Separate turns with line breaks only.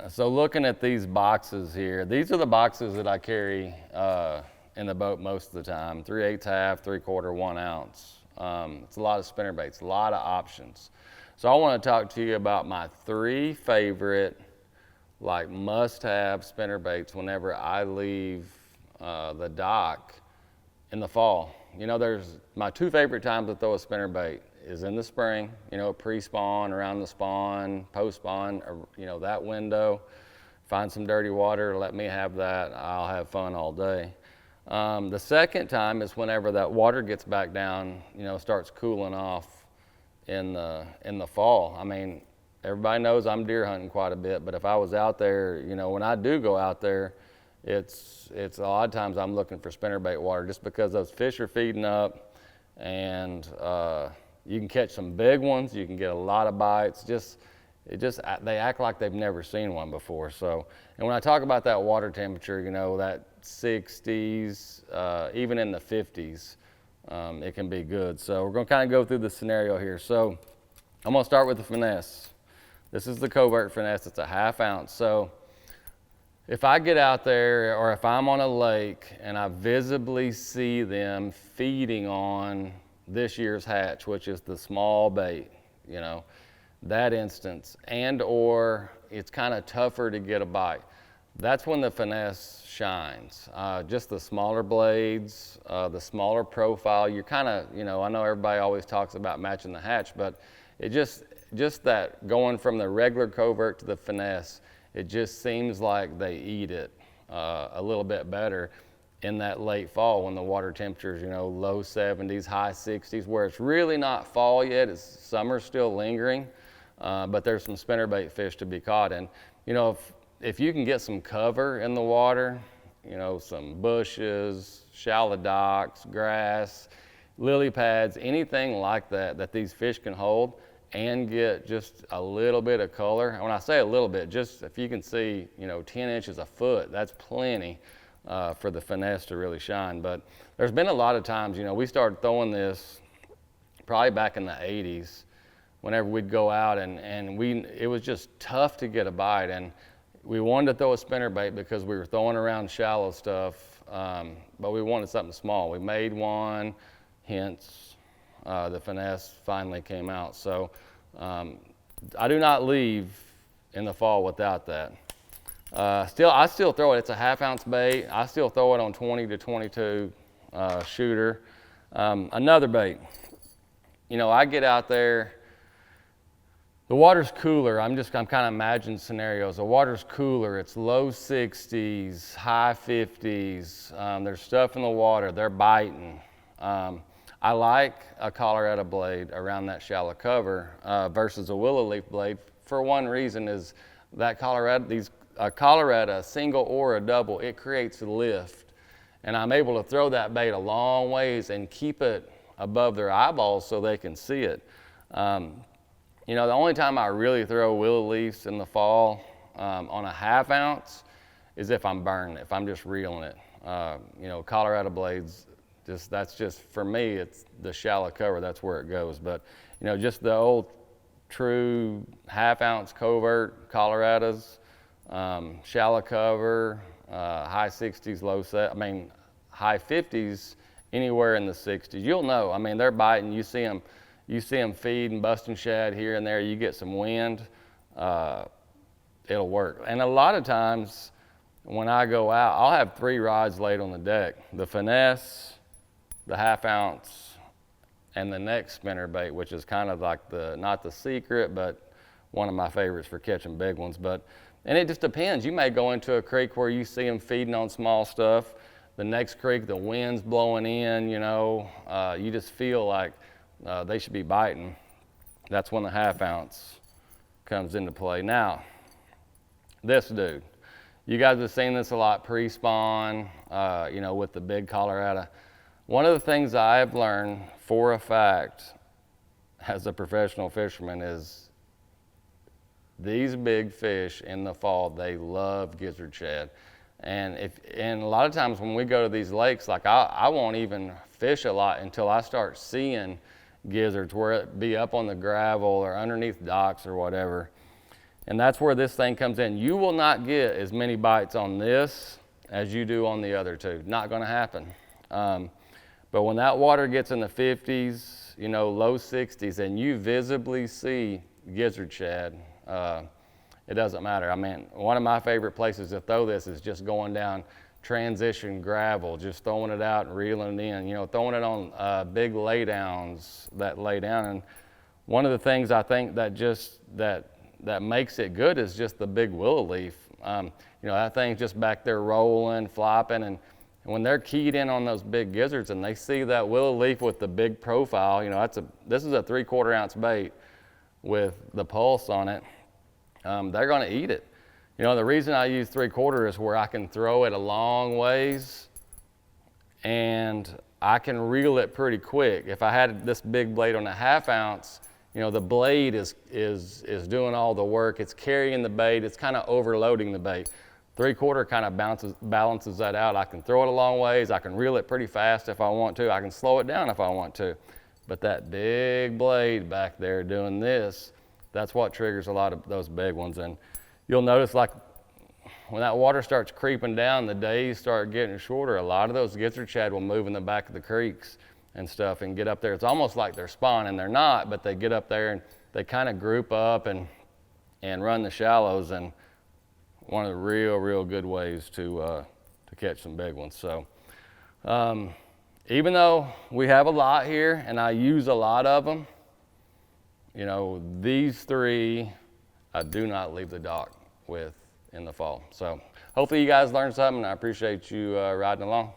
So looking at these boxes here, these are the boxes that I carry in the boat most of the time. 3/8 half, 3/4, 1 ounce. It's a lot of spinnerbaits, a lot of options. So I want to talk to you about my 3 favorite, like must-have spinnerbaits whenever I leave the dock in the fall. You know, there's my 2 favorite times to throw a spinnerbait is in the spring, you know, pre-spawn, around the spawn, post-spawn, you know, that window. Find some dirty water, let me have that, I'll have fun all day. The second time is whenever that water gets back down, you know, starts cooling off in the fall. I mean, everybody knows I'm deer hunting quite a bit, but if I was out there, you know, when I do go out there, it's a lot of times I'm looking for spinnerbait water just because those fish are feeding up, and you can catch some big ones, you can get a lot of bites. They act like they've never seen one before. So, and when I talk about that water temperature, you know, that 60s, even in the 50s, it can be good. So we're going to kind of go through the scenario here. So I'm going to start with the finesse. This is the covert finesse. It's a 1/2 ounce. So if I get out there, or if I'm on a lake and I visibly see them feeding on this year's hatch, which is the small bait, you know, that instance, and or it's kind of tougher to get a bite, that's when the finesse shines. Just the smaller blades, the smaller profile, you're kind of, you know, I know everybody always talks about matching the hatch, but it just that going from the regular covert to the finesse, it just seems like they eat it a little bit better in that late fall when the water temperatures, you know, low 70s, high 60s, where it's really not fall yet, it's summer's still lingering, but there's some spinnerbait fish to be caught. And, you know, if you can get some cover in the water, you know, some bushes, shallow docks, grass, lily pads, anything like that that these fish can hold, and get just a little bit of color. And when I say a little bit, just if you can see, you know, 10 inches a foot, that's plenty for the finesse to really shine. But there's been a lot of times, you know, we started throwing this probably back in the 80s, whenever we'd go out and it was just tough to get a bite. And we wanted to throw a spinnerbait because we were throwing around shallow stuff, but we wanted something small. We made one, hence the finesse finally came out. So I do not leave in the fall without that. I still throw it. It's a 1/2 ounce bait. I still throw it on 20 to 22 shooter. Another bait. You know, I get out there, the water's cooler. I'm kind of imagining scenarios. The water's cooler. It's low 60s, high 50s. There's stuff in the water. They're biting. I like a Colorado blade around that shallow cover versus a willow leaf blade for one reason is that Colorado, a single or a double, it creates a lift. And I'm able to throw that bait a long ways and keep it above their eyeballs so they can see it. You know, the only time I really throw willow leaves in the fall on a 1/2 ounce is if I'm burning it, if I'm just reeling it. You know, Colorado blades, that's just, for me, it's the shallow cover, that's where it goes. But, you know, just the old true 1/2 ounce covert Colorados, shallow cover, high 60s, high 50s, anywhere in the 60s. You'll know, I mean, they're biting, you see them feeding, busting shad here and there, you get some wind, it'll work. And a lot of times when I go out, I'll have 3 rods laid on the deck. The finesse, the 1/2 ounce, and the next spinnerbait, which is kind of like not the secret, but one of my favorites for catching big ones. And it just depends. You may go into a creek where you see them feeding on small stuff. The next creek, the wind's blowing in, you know, you just feel like they should be biting. That's when the 1/2 ounce comes into play. Now, this dude, you guys have seen this a lot pre-spawn, you know, with the big Colorado. One of the things I have learned for a fact as a professional fisherman is these big fish in the fall, they love gizzard shad. And a lot of times when we go to these lakes, like I won't even fish a lot until I start seeing gizzards, where it be up on the gravel or underneath docks or whatever. And that's where this thing comes in. You will not get as many bites on this as you do on the other two. Not gonna happen. But when that water gets in the 50s, you know, low 60s, and you visibly see gizzard shad, it doesn't matter. I mean, one of my favorite places to throw this is just going down transition gravel, just throwing it out and reeling it in, you know, throwing it on big laydowns that lay down. And one of the things I think that that makes it good is just the big willow leaf. You know, that thing's just back there rolling, flopping, and when they're keyed in on those big gizzards and they see that willow leaf with the big profile, you know, this is a 3/4 ounce bait with the pulse on it, they're gonna eat it. You know, the reason I use 3/4 is where I can throw it a long ways and I can reel it pretty quick. If I had this big blade on a 1/2 ounce, you know, the blade is doing all the work. It's carrying the bait. It's kind of overloading the bait. 3/4 kind of balances that out. I can throw it a long ways. I can reel it pretty fast if I want to. I can slow it down if I want to. But that big blade back there doing this, that's what triggers a lot of those big ones. And you'll notice, like, when that water starts creeping down, the days start getting shorter. A lot of those gizzard shad will move in the back of the creeks and stuff and get up there. It's almost like they're spawning. They're not, but they get up there and they kind of group up and run the shallows. And one of the real good ways to catch some big ones. So even though we have a lot here and I use a lot of them, you know, these three I do not leave the dock with in the fall. So hopefully you guys learned something. I appreciate you riding along.